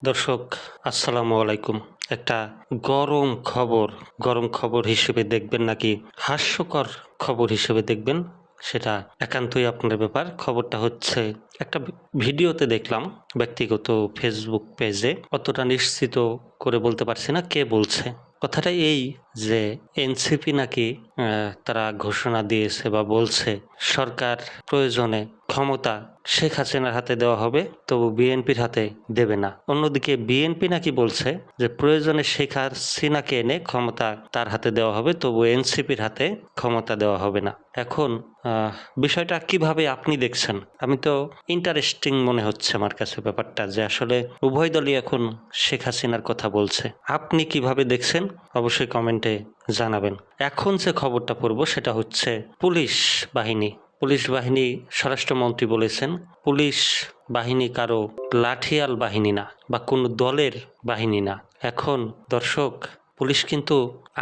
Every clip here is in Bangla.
দর্শক, আসসালামু আলাইকুম। একটা গরম খবর, গরম খবর হিসেবে দেখবেন নাকি হাস্যকর খবর হিসেবে দেখবেন সেটা একান্তই আপনার ব্যাপার। খবরটা হচ্ছে একটা ভিডিওতে দেখলাম ব্যক্তিগত ফেসবুক পেজে, অতটা নিশ্চিত করে বলতে পারছি না কে বলছে। কথাটা এই যে এনসিপি নাকি তারা ঘোষণা দিয়েছে বা বলছে সরকার প্রয়োজনে ক্ষমতা শেখ হাসিনার হাতে দেওয়া হবে, তবু বিএনপির হাতে দেবে না। অন্যদিকে বিএনপি নাকি বলছে যে প্রয়োজনে শেখ হাসিনাকে এনে ক্ষমতা তার হাতে দেওয়া হবে, তবু এনসিপির হাতে ক্ষমতা দেওয়া হবে না। এখন বিষয়টা কিভাবে আপনি দেখছেন? আমি তো ইন্টারেস্টিং মনে হচ্ছে আমার কাছে ব্যাপারটা, যে আসলে উভয় দলই এখন শেখ হাসিনার কথা বলছে। আপনি কিভাবে দেখছেন অবশ্যই কমেন্টে জানাবেন। এখন যে খবরটা পড়ব সেটা হচ্ছে পুলিশ বাহিনী স্বরাষ্ট্রমন্ত্রী বলেছেন পুলিশ বাহিনী কারো লাঠিয়াল বাহিনী না বা কোনো দলের বাহিনী না। এখন দর্শক, পুলিশ কিন্তু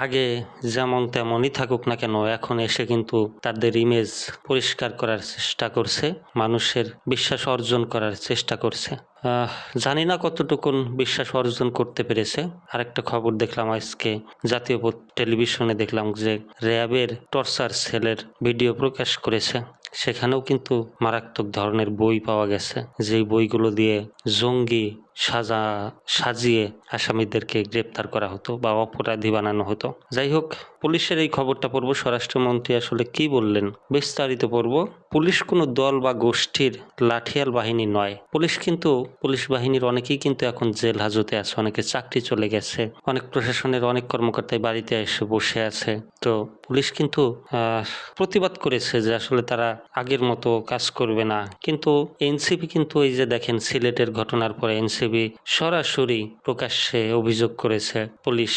আগে যেমন তেমনই থাকুক না কেন, এখন এসে কিন্তু তাদের ইমেজ পরিষ্কার করার চেষ্টা করছে, মানুষের বিশ্বাস অর্জন করার চেষ্টা করছে। জানি না কতটুকুন বিশ্বাস অর্জন করতে পেরেছে। আরেকটা খবর দেখলাম আজকে জাতীয় টেলিভিশনে, দেখলাম যে র্যাবের টর্চার সেলের ভিডিও প্রকাশ করেছে। সেখানেও কিন্তু মারাত্মক ধরনের বই পাওয়া গেছে, যেই বইগুলো দিয়ে জঙ্গি সাজিয়ে আসামিদেরকে গ্রেপ্তার করা হতো বা অপরাধী বানানো হতো। যাই হোক, পুলিশের এই খবরটা পড়ব, স্বরাষ্ট্রমন্ত্রী আসলে কি বললেন বিস্তারিত পড়ব। পুলিশ কোনো দল বা গোষ্ঠীর লাঠিয়াল বাহিনী নয়। পুলিশ বাহিনীর অনেকেই কিন্তু এখন জেল হাজতে আছে, অনেকে চাকরি চলে গেছে, অনেক প্রশাসনের অনেক কর্মকর্তাই বাড়িতে এসে বসে আছে। তো পুলিশ কিন্তু প্রতিবাদ করেছে যে আসলে তারা আগের মতো কাজ করবে না। কিন্তু এনসিপি কিন্তু এই যে দেখেন, সিলেটের ঘটনার পরে এনসিপি সরাসরি প্রকাশ্যে অভিযোগ করেছে পুলিশ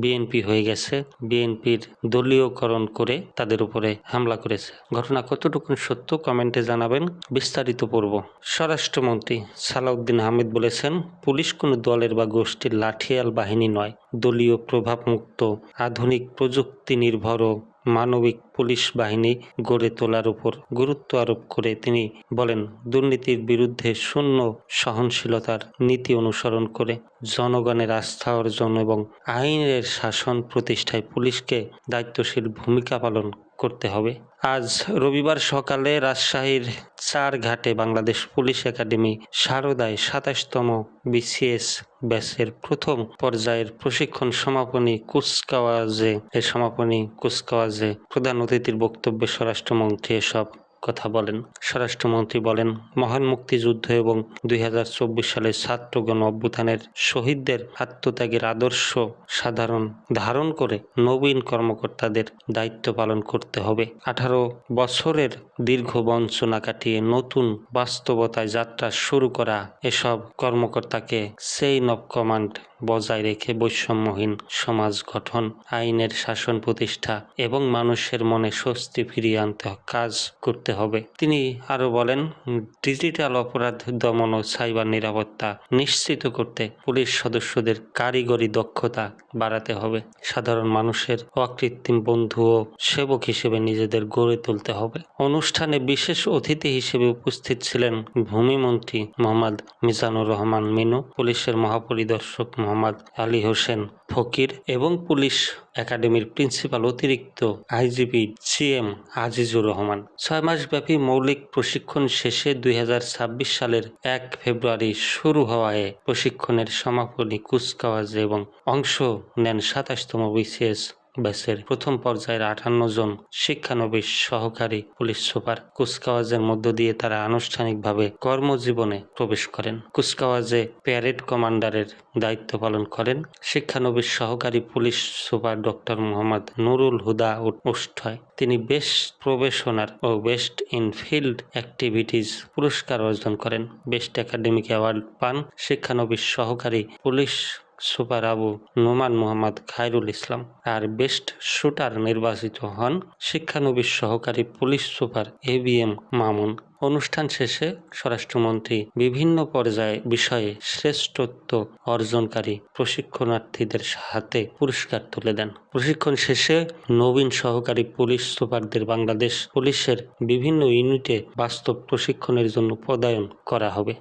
বিএনপি হয়ে গেছে, বিএনপির দলীয়করণ করে তাদের উপরে হামলা করেছে। ঘটনা কতটুকু সত্য কমেন্টে জানাবেন, বিস্তারিত পড়ব। স্বরাষ্ট্রমন্ত্রী সালাউদ্দিন আহমেদ বলেছেন, পুলিশ কোনো দলের বা গোষ্ঠীর লাঠিয়াল বাহিনী নয়। দলীয় প্রভাবমুক্ত আধুনিক প্রযুক্তি নির্ভর ও মানবিক পুলিশ বাহিনী গড়ে তোলার উপর গুরুত্ব আরোপ করে তিনি বলেন, দুর্নীতির বিরুদ্ধে শূন্য সহনশীলতার নীতি অনুসরণ করে জনগণের আস্থা অর্জন এবং আইনের শাসন প্রতিষ্ঠায় পুলিশকে দায়িত্বশীল ভূমিকা পালন করতে হবে। আজ রবিবার সকালে রাজশাহীর চারঘাটে বাংলাদেশ পুলিশ একাডেমি সারদায় ২৭তম বিসিএস ব্যাচের প্রথম পর্যায়ের প্রশিক্ষণ সমাপনী কুচকাওয়াজে প্রধান অতিথির বক্তব্যে স্বরাষ্ট্রমন্ত্রী এসব কথা বলেন। স্বরাষ্ট্রমন্ত্রী বলেন, মহান মুক্তিযুদ্ধ এবং ২০২৪ সালের ছাত্র গণ অভ্যুত্থানের শহীদদের আত্মত্যাগের আদর্শ ধারণ করে নবীন কর্মকর্তাদের দায়িত্ব পালন করতে হবে। ১৮ বছরের দীর্ঘ বঞ্চনা কাটিয়ে নতুন বাস্তবতায় যাত্রা শুরু করা এসব কর্মকর্তাকে চেইন অব কমান্ড বজায় রেখে বৈষম্যহীন সমাজ গঠন, আইনের শাসন প্রতিষ্ঠা এবং মানুষের মনে স্বস্তি ফিরিয়ে আনতে কাজ করতে হবে। তিনি আরো বলেন, ডিজিটাল অপরাধ দমন ও সাইবার নিরাপত্তা নিশ্চিত করতে পুলিশ সদস্যদের কারিগরি দক্ষতা বাড়াতে হবে। সাধারণ মানুষের অকৃত্রিম বন্ধু ও সেবক হিসেবে নিজেদের গড়ে তুলতে হবে। অনুষ্ঠানে বিশেষ অতিথি হিসেবে উপস্থিত ছিলেন ভূমিমন্ত্রী মোহাম্মদ মিজানুর রহমান মিনু, পুলিশের মহাপরিদর্শক মোহাম্মদ আলী হোসেন ফকির এবং পুলিশ একাডেমির প্রিন্সিপাল অতিরিক্ত আইজিপি জিএম আজিজুর রহমান। ৬ মাসব্যাপী মৌলিক প্রশিক্ষণ শেষে ২০২৬ সালের ১ ফেব্রুয়ারি শুরু হওয়ায় প্রশিক্ষণের সমাপনী কুচকাওয়াজে এবং অংশ নেন ২৭তম বিসিএস ব্যাচের প্রথম পর্যায়ের ৫৮ জন শিক্ষানবিশ সহকারী পুলিশ সুপার। কুচকাওয়াজের মধ্য দিয়ে তারা আনুষ্ঠানিকভাবে কর্মজীবনে প্রবেশ করেন। কুচকাওয়াজে প্যারেড কমান্ডারের দায়িত্ব পালন করেন শিক্ষানবিশ সহকারী police super doctor Mohammad Nurul Huda উষ্ট্রয়। তিনি বেস্ট প্রবেশনার ও বেস্ট ইন ফিল্ড অ্যাক্টিভিটিজ পুরস্কার অর্জন করেন। বেস্ট একাডেমিক অ্যাওয়ার্ড পান শিক্ষানবিশ সহকারী পুলিশ সুপার আবু নোমান মোহাম্মদ খায়রুল ইসলাম। আর বেস্ট শুটার নির্বাচিত হন শিক্ষানবিশ সহকারী পুলিশ সুপার এবিএম মামুন। অনুষ্ঠান শেষে স্বরাষ্ট্রমন্ত্রী বিভিন্ন বিষয়ে শ্রেষ্ঠত্ব অর্জনকারী প্রশিক্ষণার্থীদের হাতে পুরস্কার তুলে দেন। প্রশিক্ষণ শেষে নবীন সহকারী পুলিশ সুপারদের বাংলাদেশ পুলিশের বিভিন্ন ইউনিটে বাস্তব প্রশিক্ষণের জন্য পদায়ন করা হবে।